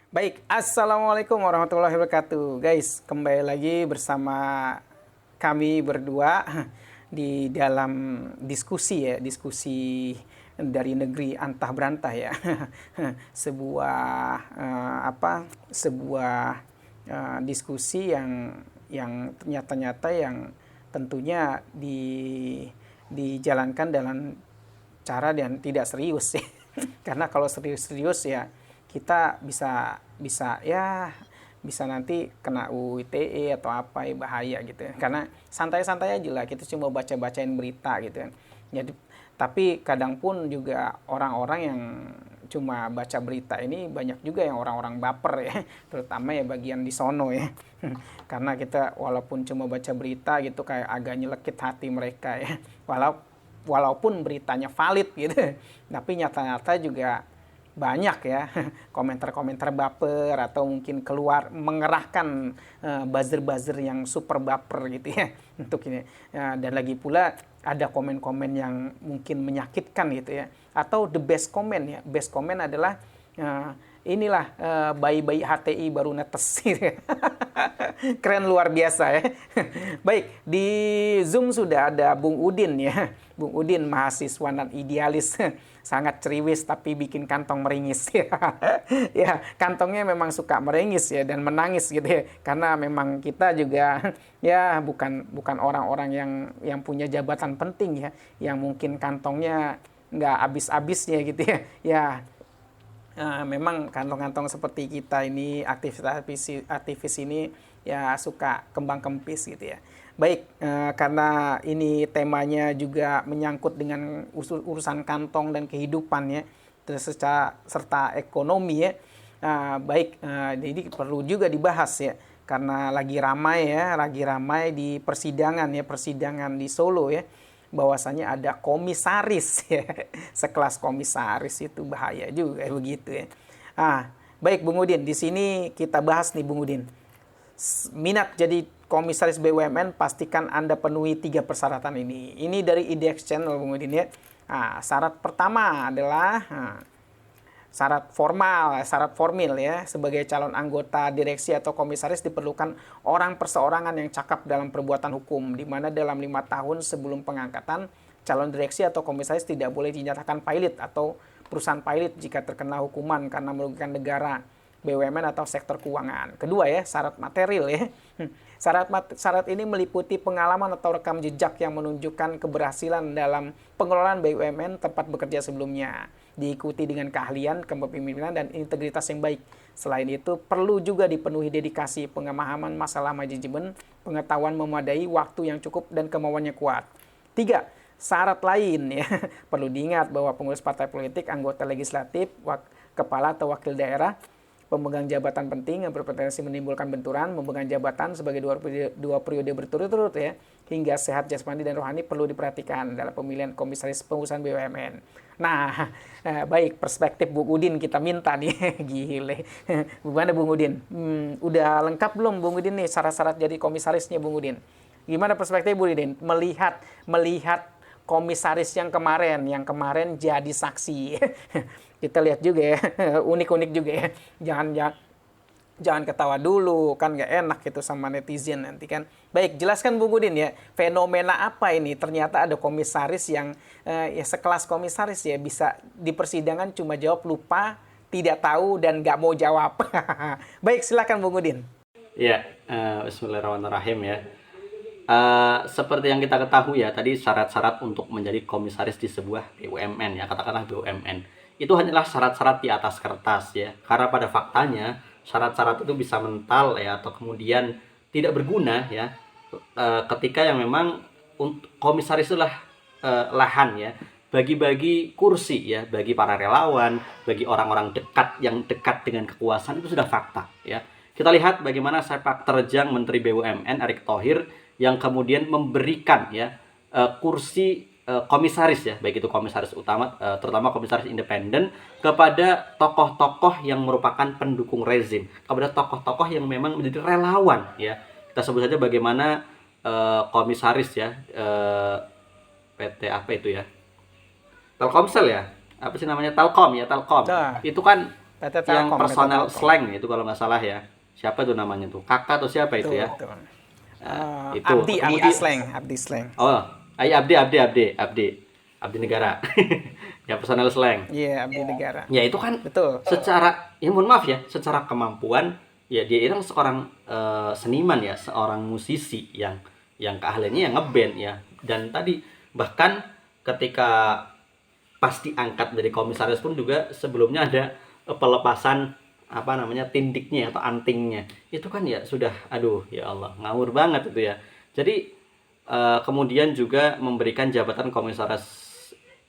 Baik, Assalamualaikum warahmatullahi wabarakatuh. Guys, kembali lagi bersama kami berdua di dalam diskusi ya, diskusi dari negeri antah berantah ya. Sebuah diskusi yang ternyata yang tentunya dijalankan dalam cara dan tidak serius ya. Karena kalau serius-serius ya kita bisa nanti kena UU ITE atau apa ya, bahaya gitu ya. Karena santai-santai aja lah, kita cuma baca-bacain berita gitu kan. Jadi tapi kadang pun juga orang-orang yang cuma baca berita ini banyak juga yang orang-orang baper ya, terutama ya bagian di sono ya. Karena kita walaupun cuma baca berita gitu kayak agak nyelekit hati mereka ya. Walaupun beritanya valid gitu, tapi nyata-nyata juga banyak ya komentar-komentar baper atau mungkin keluar mengerahkan buzzer-buzzer yang super baper gitu ya untuk ini. Dan lagi pula ada komen-komen yang mungkin menyakitkan gitu ya, atau the best comment ya. Best comment adalah inilah bayi-bayi HTI baru netes gitu ya. Keren luar biasa ya. Baik, di Zoom sudah ada Bung Udin ya. Bung Udin, mahasiswa non idealis, sangat ceriwis tapi bikin kantong meringis ya. Ya, kantongnya memang suka meringis ya dan menangis gitu ya. Karena memang kita juga ya bukan orang-orang yang punya jabatan penting ya, yang mungkin kantongnya nggak habis-habisnya gitu ya. Ya, memang kantong-kantong seperti kita ini aktivis ini ya suka kembang kempis gitu ya. Baik, karena ini temanya juga menyangkut dengan urusan kantong dan kehidupan ya, serta ekonomi ya. Jadi perlu juga dibahas ya, karena lagi ramai di persidangan di Solo ya, bahwasanya ada komisaris ya, sekelas komisaris itu bahaya juga begitu ya. Baik Bung Udin, di sini kita bahas nih Bung Udin. Minat jadi komisaris BUMN, pastikan Anda penuhi 3 persyaratan ini. Ini dari IDX Channel Bung Udin ya. Syarat pertama adalah syarat formil ya. Sebagai calon anggota direksi atau komisaris diperlukan orang perseorangan yang cakap dalam perbuatan hukum, di mana dalam 5 tahun sebelum pengangkatan calon direksi atau komisaris tidak boleh dinyatakan pilot atau perusahaan pilot jika terkena hukuman karena merugikan negara, BUMN atau sektor keuangan. Kedua ya, syarat material ya. Syarat ini meliputi pengalaman atau rekam jejak yang menunjukkan keberhasilan dalam pengelolaan BUMN tempat bekerja sebelumnya, diikuti dengan keahlian, kepemimpinan, dan integritas yang baik. Selain itu, perlu juga dipenuhi dedikasi, pemahaman masalah manajemen, pengetahuan memadai, waktu yang cukup, dan kemauannya kuat. 3. Syarat lain ya. Perlu diingat bahwa pengurus partai politik, anggota legislatif, kepala atau wakil daerah, pemegang jabatan penting yang berpotensi menimbulkan benturan, memegang jabatan sebagai dua periode berturut-turut ya, hingga sehat jasmani dan rohani perlu diperhatikan dalam pemilihan komisaris pengurusan BUMN. Nah, baik, perspektif Bung Udin kita minta nih. Gile. Gimana Bung Udin? Udah lengkap belum Bung Udin nih syarat-syarat jadi komisarisnya Bung Udin? Gimana perspektif Bung Udin melihat komisaris yang kemarin jadi saksi? Kita lihat juga ya, unik-unik juga ya. Jangan ketawa dulu, kan nggak enak gitu sama netizen nanti kan. Baik, jelaskan Bung Udin ya, fenomena apa ini? Ternyata ada komisaris yang ya sekelas komisaris ya, bisa di persidangan cuma jawab lupa, tidak tahu, dan nggak mau jawab. Baik, silakan Bung Udin. Ya, bismillahirrahmanirrahim ya. Seperti yang kita ketahui ya, tadi syarat-syarat untuk menjadi komisaris di sebuah BUMN ya, katakanlah BUMN. Itu hanyalah syarat-syarat di atas kertas ya. Karena pada faktanya syarat-syarat itu bisa mental ya, atau kemudian tidak berguna ya, ketika yang memang komisaris itulah lahan ya, bagi-bagi kursi ya, bagi para relawan, bagi orang-orang dekat yang dekat dengan kekuasaan, itu sudah fakta ya. Kita lihat bagaimana sepak terjang Menteri BUMN Erick Thohir yang kemudian memberikan ya kursi komisaris ya, baik itu komisaris utama, terutama komisaris independen, kepada tokoh-tokoh yang merupakan pendukung rezim, kepada tokoh-tokoh yang memang menjadi relawan ya. Kita sebut saja bagaimana komisaris ya, PT apa itu ya, Telkomsel ya, apa sih namanya, Telkom ya, Telkom. Nah, Itu kan PT yang Telkom, PT personal Telkom. slang itu kalau nggak salah ya. Siapa tuh namanya tuh? Kakak atau siapa itu Betul, ya? betul. Nah, itu Abdi kemudian slang, Abdi slang. oh, Abdi negara. Ya personal slang. Iya, Abdi negara. Ya itu kan Betul. secara, ya mohon maaf ya, secara kemampuan ya dia itu seorang seniman ya, seorang musisi yang keahliannya yang ngeband ya. Dan tadi bahkan ketika pas diangkat dari komisaris pun juga sebelumnya ada pelepasan apa namanya, tindiknya atau antingnya. Itu kan ya sudah, aduh ya Allah, ngawur banget itu ya. Jadi kemudian juga memberikan jabatan komisaris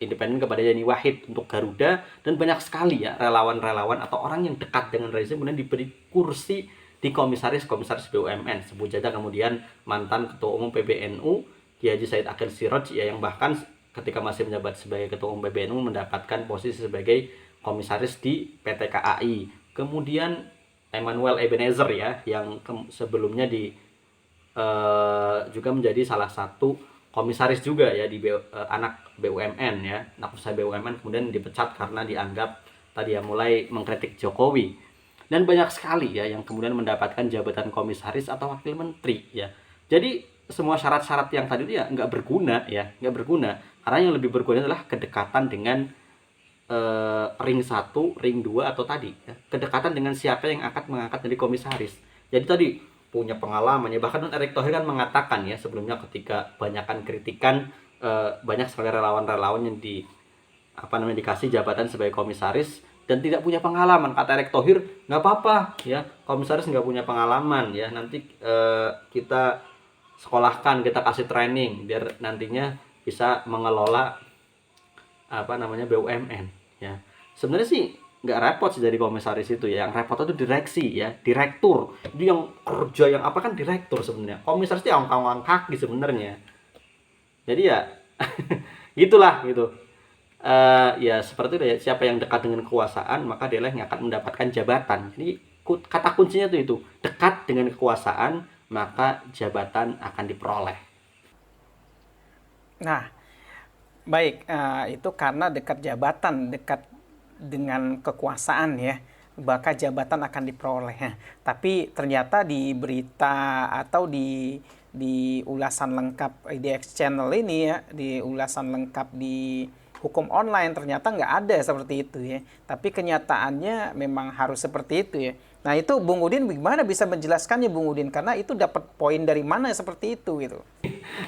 independen kepada Yani Wahid untuk Garuda, dan banyak sekali ya relawan-relawan atau orang yang dekat dengan rezim kemudian diberi kursi di komisaris-komisaris BUMN. Sebut saja kemudian mantan Ketua Umum PBNU Kiai Haji Said Akhil Siroj ya, yang bahkan ketika masih menjabat sebagai Ketua Umum PBNU mendapatkan posisi sebagai komisaris di PT KAI. Kemudian Emmanuel Ebenezer ya, yang sebelumnya juga menjadi salah satu komisaris juga ya di anak BUMN ya, anak usaha BUMN, kemudian dipecat karena dianggap tadi ya mulai mengkritik Jokowi. Dan banyak sekali ya yang kemudian mendapatkan jabatan komisaris atau wakil menteri ya. Jadi semua syarat-syarat yang tadi itu ya nggak berguna ya, nggak berguna, karena yang lebih berguna adalah kedekatan dengan ring 1, ring 2 atau tadi ya, kedekatan dengan siapa yang akan mengangkat jadi komisaris. Jadi tadi punya pengalaman ya, bahkan Erick Thohir kan mengatakan ya sebelumnya ketika banyakkan kritikan, banyak sekali relawan-relawan yang dikasih jabatan sebagai komisaris dan tidak punya pengalaman. Kata Erick Thohir, nggak apa-apa ya komisaris nggak punya pengalaman ya, nanti kita sekolahkan, kita kasih training biar nantinya bisa mengelola apa namanya BUMN ya. Sebenarnya sih nggak repot sih dari komisaris itu ya, yang repot itu direksi ya, direktur. Itu yang kerja yang apa kan direktur sebenarnya. Komisaris itu angkang kaki sebenarnya. Jadi ya gitulah gitu. Ya seperti itu ya, siapa yang dekat dengan kekuasaan maka dia yang akan mendapatkan jabatan. Jadi kata kuncinya itu dekat dengan kekuasaan maka jabatan akan diperoleh. Nah, baik, itu karena dekat jabatan, dekat dengan kekuasaan ya, maka jabatan akan diperoleh. Tapi ternyata di berita atau di ulasan lengkap di X Channel ini ya, di ulasan lengkap di hukum online ternyata nggak ada seperti itu ya. Tapi kenyataannya memang harus seperti itu ya. Nah itu Bung Udin bagaimana bisa menjelaskannya Bung Udin? Karena itu dapat poin dari mana seperti itu gitu.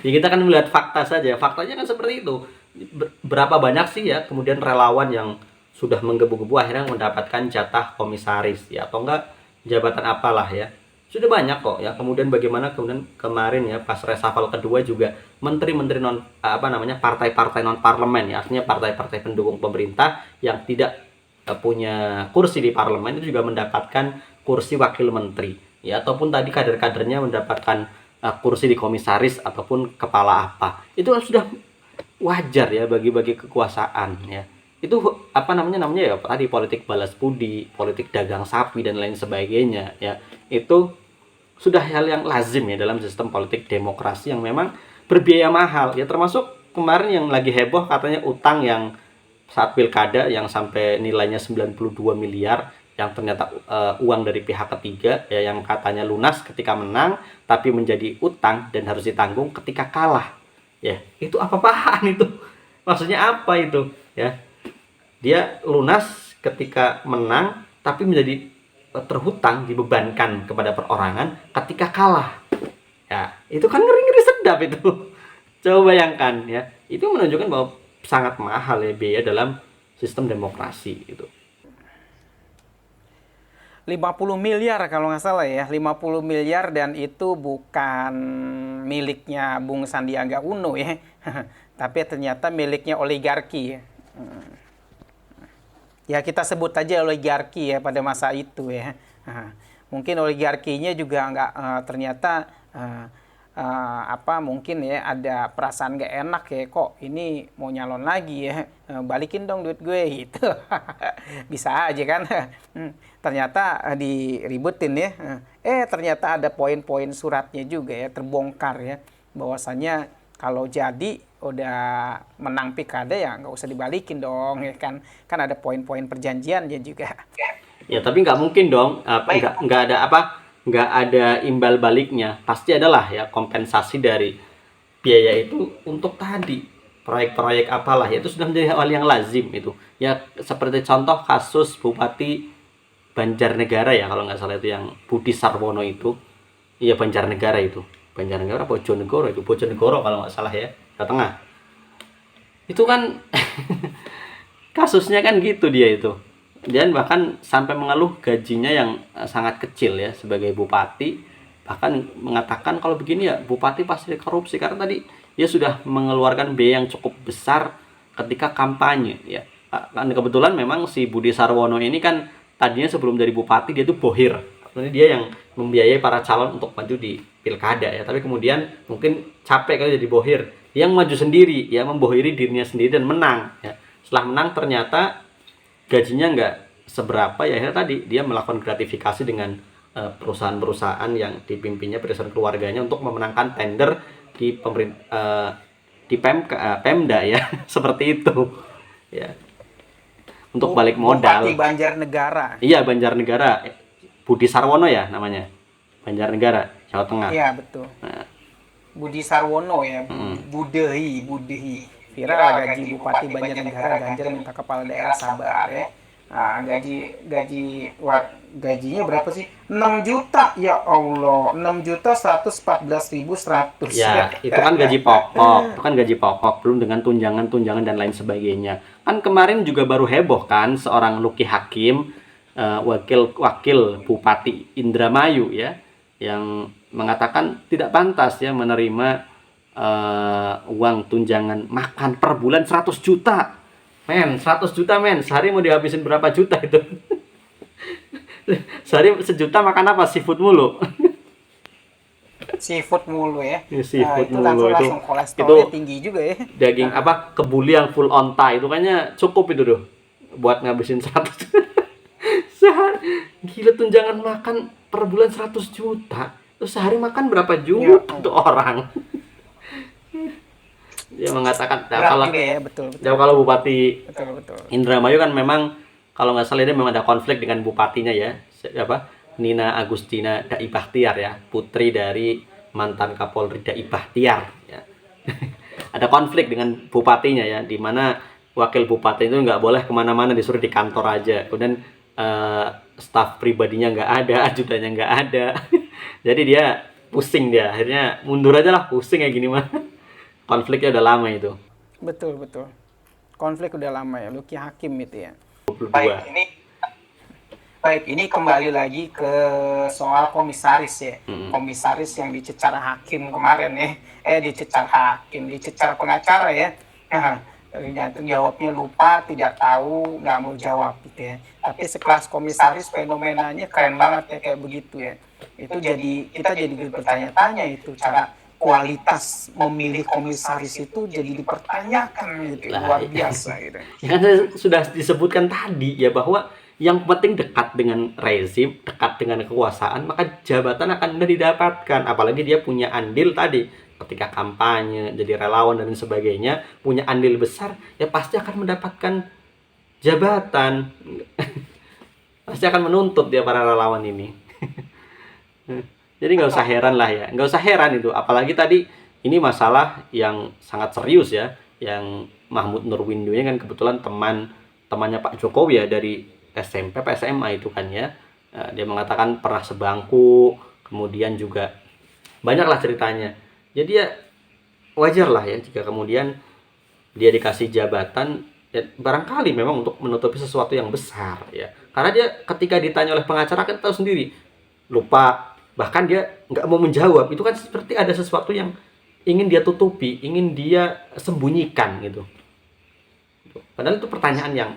Ya kita kan melihat fakta saja, faktanya kan seperti itu. Berapa banyak sih ya kemudian relawan yang sudah menggebu-gebu akhirnya mendapatkan jatah komisaris ya, atau enggak jabatan apalah ya. Sudah banyak kok ya. Kemudian bagaimana kemudian kemarin ya pas reshuffle kedua juga menteri-menteri partai-partai non parlemen ya, artinya partai-partai pendukung pemerintah yang tidak punya kursi di parlemen itu juga mendapatkan kursi wakil menteri ya, ataupun tadi kader-kadernya mendapatkan kursi di komisaris ataupun kepala apa. Itu kan sudah wajar ya bagi-bagi kekuasaan ya. Itu namanya ya tadi politik balas budi, politik dagang sapi dan lain sebagainya ya. Itu sudah hal yang lazim ya dalam sistem politik demokrasi yang memang berbiaya mahal ya, termasuk kemarin yang lagi heboh katanya utang yang saat pilkada yang sampai nilainya 92 miliar yang ternyata uang dari pihak ketiga ya, yang katanya lunas ketika menang tapi menjadi utang dan harus ditanggung ketika kalah ya. Itu apa-apaan itu, maksudnya apa itu ya, dia lunas ketika menang tapi menjadi terhutang, dibebankan kepada perorangan ketika kalah ya. Itu kan ngeri-ngeri sedap itu. Coba bayangkan ya, itu menunjukkan bahwa sangat mahal ya biaya dalam sistem demokrasi itu. 50 miliar kalau nggak salah ya, 50 miliar, dan itu bukan miliknya Bung Sandiaga Uno ya, tapi ternyata miliknya oligarki ya. Ya kita sebut aja oligarki ya pada masa itu ya. Mungkin oligarkinya juga nggak ternyata apa mungkin ya ada perasaan gak enak ya, kok ini mau nyalon lagi ya, balikin dong duit gue gitu. Bisa aja kan. Ternyata diributin ya. Ternyata ada poin-poin suratnya juga ya, terbongkar ya, bahwasanya kalau jadi udah menang pilkada ya nggak usah dibalikin dong ya kan. Kan ada poin-poin perjanjiannya juga. Ya tapi nggak mungkin dong, nggak ada apa, nggak ada imbal baliknya. Pasti adalah ya kompensasi dari biaya itu untuk tadi proyek-proyek apalah ya, itu sudah menjadi hal yang lazim itu. Ya seperti contoh kasus Bupati Banjarnegara ya kalau nggak salah, itu yang Budi Sarwono itu. Iya Banjarnegara itu. Banjarnegara Bojonegoro itu, Bojonegoro kalau nggak salah ya, Jawa Tengah. Itu kan kasusnya kan gitu dia itu. Dan bahkan sampai mengeluh gajinya yang sangat kecil ya sebagai bupati, bahkan mengatakan kalau begini ya bupati pasti korupsi karena tadi dia sudah mengeluarkan biaya yang cukup besar ketika kampanye ya. Kan kebetulan memang si Budi Sarwono ini kan tadinya sebelum jadi bupati dia tuh bohir. Ini dia yang membiayai para calon untuk maju di pilkada ya, tapi kemudian mungkin capek kali jadi bohir, yang maju sendiri ya, membohiri dirinya sendiri dan menang ya. Setelah menang ternyata gajinya nggak seberapa ya, akhirnya tadi dia melakukan gratifikasi dengan perusahaan-perusahaan yang dipimpinnya, perusahaan keluarganya untuk memenangkan tender di di Pemda ya seperti itu ya, untuk balik modal. Bupati Banjarnegara. Iya Banjarnegara, Budi Sarwono ya namanya, Banjarnegara Jawa Tengah. Iya betul. Nah, Budi Sarwono ya, Budehi. Viral gaji Bupati Banjarnegara, Ganjar minta kepala daerah sabar ya. Nah, gajinya berapa sih? 6 juta ya Allah, 6.114.100. ya itu kan gaji pokok, itu kan gaji pokok belum dengan tunjangan dan lain sebagainya. Kan kemarin juga baru heboh kan seorang Luki Hakim, wakil Bupati Indramayu ya, yang mengatakan tidak pantas ya menerima uang tunjangan makan per bulan 100 juta. Men, 100 juta men, sehari mau dihabisin berapa juta itu? Sehari sejuta makan apa? Seafood mulu. Seafood mulu ya. Seafood itu mulu langsung kolesterolnya tinggi juga ya. Daging apa? Kebuli yang full onta itu kayaknya cukup itu tuh buat ngabisin 100. Sehari gila, tunjangan makan per bulan 100 juta. Terus sehari makan berapa juta tuh orang? Dia mengatakan kalau ya, betul. kalau Bupati Betul. Indramayu kan memang kalau nggak salah dia memang ada konflik dengan bupatinya ya, Nina Agustina Dai Bahtiar ya, putri dari mantan Kapolri Dai Bahtiar ya. Ada konflik dengan bupatinya ya, di mana wakil bupati itu nggak boleh kemana-mana, disuruh di kantor aja. Kemudian staf pribadinya nggak ada, ajudannya nggak ada. Jadi dia pusing, dia akhirnya mundur aja lah, pusing kayak gini mah. Konfliknya udah lama itu. Betul. Konflik udah lama ya, Luki Hakim itu ya. 22. Baik, ini kembali lagi ke soal komisaris ya. Komisaris yang dicecar hakim kemarin ya. Dicecar pengacara ya. Jawabnya lupa, tidak tahu, nggak mau jawab gitu ya. Tapi sekelas komisaris fenomenanya keren banget ya kayak begitu ya. Itu kita jadi bertanya-tanya itu, cara kualitas memilih komisaris itu jadi dipertanyakan gitu, luar biasa gitu. Ya kan sudah disebutkan tadi ya, bahwa yang penting dekat dengan rezim, dekat dengan kekuasaan, maka jabatan akan mudah didapatkan. Apalagi dia punya andil tadi ketika kampanye, jadi relawan dan sebagainya, punya andil besar, ya pasti akan mendapatkan jabatan. Pasti akan menuntut dia para relawan ini. Jadi nggak usah heran lah ya, nggak usah heran itu. Apalagi tadi ini masalah yang sangat serius ya, yang Mahmud Nurwindo kan kebetulan temannya Pak Jokowi ya, dari SMP apa SMA itu kan ya. Dia mengatakan pernah sebangku, kemudian juga banyaklah ceritanya. Jadi ya wajar lah ya jika kemudian dia dikasih jabatan ya, barangkali memang untuk menutupi sesuatu yang besar ya. Karena dia ketika ditanya oleh pengacara kan tahu sendiri, lupa, bahkan dia nggak mau menjawab. Itu kan seperti ada sesuatu yang ingin dia tutupi, ingin dia sembunyikan gitu. Padahal itu pertanyaan yang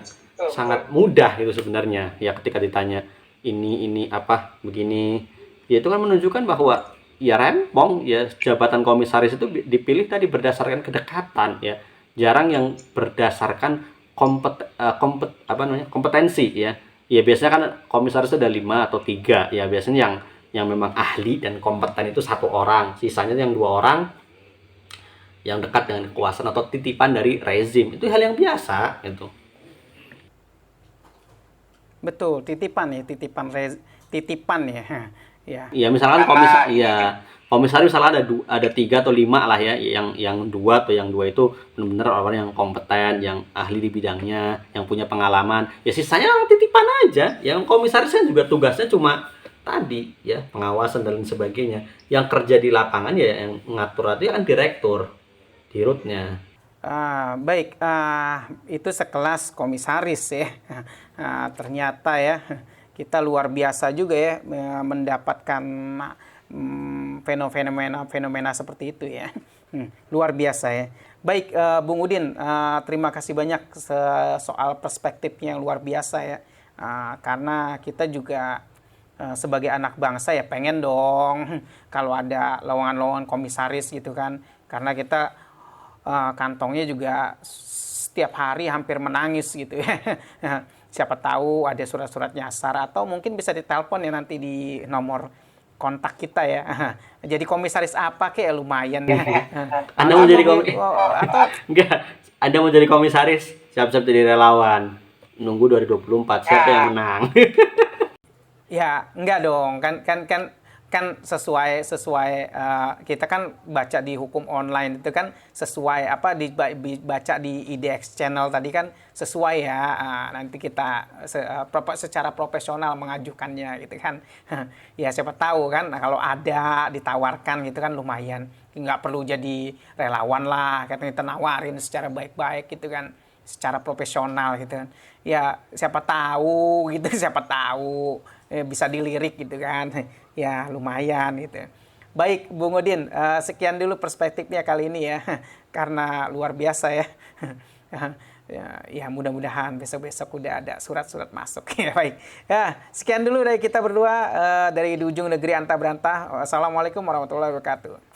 sangat mudah gitu sebenarnya ya, ketika ditanya ini apa begini ya, itu kan menunjukkan bahwa ya rempong ya, jabatan komisaris itu dipilih tadi berdasarkan kedekatan ya, jarang yang berdasarkan kompetensi ya. Ya biasanya kan komisaris itu ada 5 atau 3 ya, biasanya yang memang ahli dan kompeten itu 1 orang, sisanya yang 2 orang yang dekat dengan kekuasaan atau titipan dari rezim. Itu hal yang biasa gitu. Betul, titipan ya, titipan ya. Ya. Ya misalkan komisaris misalnya ada 3 atau 5 lah ya, yang 2 atau yang 2 itu benar-benar orang yang kompeten, yang ahli di bidangnya, yang punya pengalaman. Ya sisanya orang titipan aja. Yang komisaris kan juga tugasnya cuma tadi ya, pengawasan dan lain sebagainya. Yang kerja di lapangan ya yang ngatur itu kan direktur, dirutnya. Baik, itu sekelas komisaris ya. Ternyata ya kita luar biasa juga ya mendapatkan fenomena seperti itu ya. Luar biasa ya. Baik, Bung Udin, terima kasih banyak soal perspektifnya yang luar biasa ya. Karena kita juga sebagai anak bangsa ya pengen dong kalau ada lowongan-lowongan komisaris gitu kan. Karena kita kantongnya juga setiap hari hampir menangis gitu ya. Siapa tahu ada surat-surat nyasar atau mungkin bisa ditelepon ya nanti di nomor kontak kita ya. Jadi komisaris apa kayak lumayan ya. Anda mau jadi atau enggak, Anda mau jadi komisaris, siap-siap jadi relawan. Nunggu 2024 siapa yang menang. ya enggak dong, kan sesuai kita kan baca di hukum online itu kan sesuai apa dibaca di IDX channel tadi kan sesuai ya. Nanti kita secara profesional mengajukannya gitu kan. Ya siapa tahu kan kalau ada ditawarkan gitu kan lumayan, nggak perlu jadi relawan lah, katanya kita nawarin secara baik-baik gitu kan, secara profesional gitu kan. Ya siapa tahu gitu, siapa tahu bisa dilirik gitu kan. Ya lumayan gitu. Baik Bung Udin, sekian dulu perspektifnya kali ini ya. Karena luar biasa ya. Ya mudah-mudahan besok-besok udah ada surat-surat masuk. Ya baik. Ya, sekian dulu dari kita berdua dari di ujung negeri antah berantah. Wassalamualaikum warahmatullahi wabarakatuh.